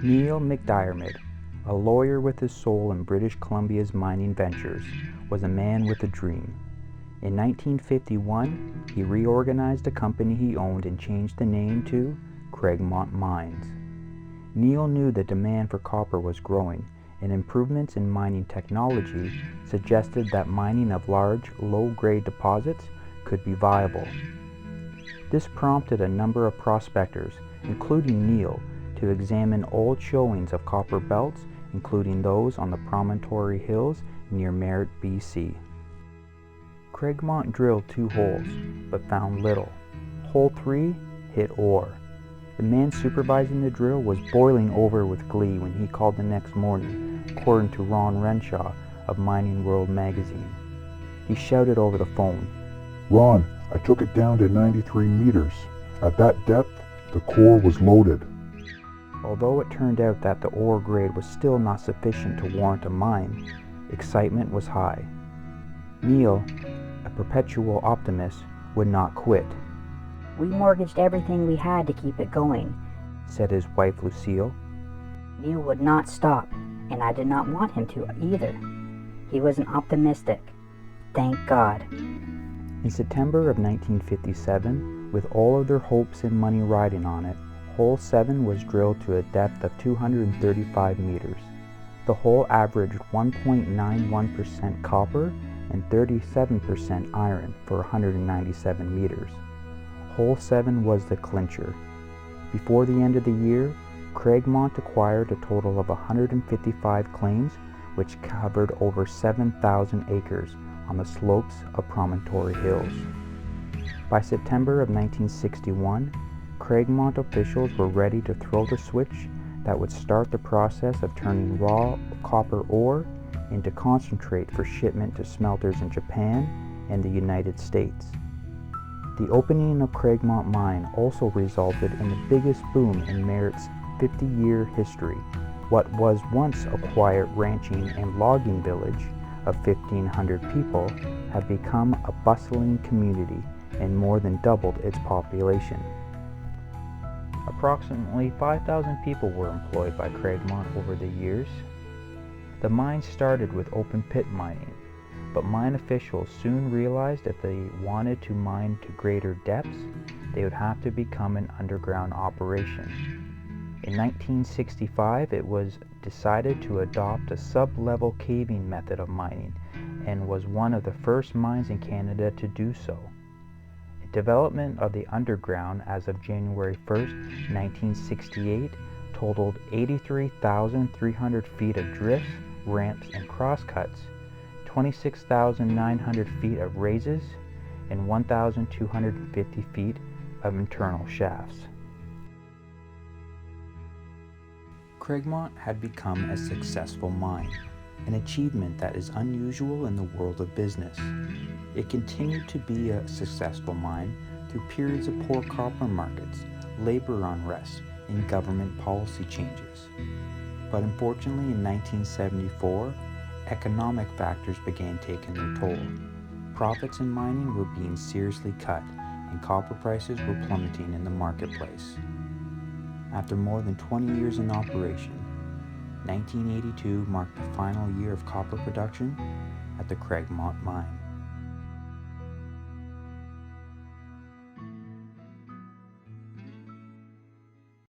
Neil McDiarmid, a lawyer with his soul in British Columbia's mining ventures, was a man with a dream. In 1951, he reorganized a company he owned and changed the name to Craigmont Mines. Neil knew the demand for copper was growing, and improvements in mining technology suggested that mining of large, low-grade deposits could be viable. This prompted a number of prospectors, including Neil, to examine old showings of copper belts, including those on the Promontory Hills near Merritt, BC. Craigmont drilled 2 holes, but found little. Hole 3 hit ore. The man supervising the drill was boiling over with glee when he called the next morning, according to Ron Renshaw of Mining World magazine. He shouted over the phone, "Ron, I took it down to 93 meters. At that depth, the core was loaded." Although it turned out that the ore grade was still not sufficient to warrant a mine, excitement was high. Neil, a perpetual optimist, would not quit. "We mortgaged everything we had to keep it going," said his wife Lucille. "Neil would not stop, and I did not want him to either. He wasn't optimistic. Thank God." In September of 1957, with all of their hopes and money riding on it, Hole 7 was drilled to a depth of 235 meters. The hole averaged 1.91% copper and 37% iron for 197 meters. Hole 7 was the clincher. Before the end of the year, Craigmont acquired a total of 155 claims, which covered over 7,000 acres on the slopes of Promontory Hills. By September of 1961, Craigmont officials were ready to throw the switch that would start the process of turning raw copper ore into concentrate for shipment to smelters in Japan and the United States. The opening of Craigmont Mine also resulted in the biggest boom in Merritt's 50-year history. What was once a quiet ranching and logging village of 1,500 people had become a bustling community and more than doubled its population. Approximately 5,000 people were employed by Craigmont over the years. The mine started with open pit mining, but mine officials soon realized if they wanted to mine to greater depths, they would have to become an underground operation. In 1965, it was decided to adopt a sub-level caving method of mining and was one of the first mines in Canada to do so. Development of the underground as of January 1st, 1968 totaled 83,300 feet of drifts, ramps, and crosscuts, 26,900 feet of raises, and 1,250 feet of internal shafts. Craigmont had become a successful mine, an achievement that is unusual in the world of business. It continued to be a successful mine through periods of poor copper markets, labor unrest, and government policy changes. But unfortunately, in 1974, economic factors began taking their toll. Profits in mining were being seriously cut, and copper prices were plummeting in the marketplace. After more than 20 years in operation, 1982 marked the final year of copper production at the Craigmont mine.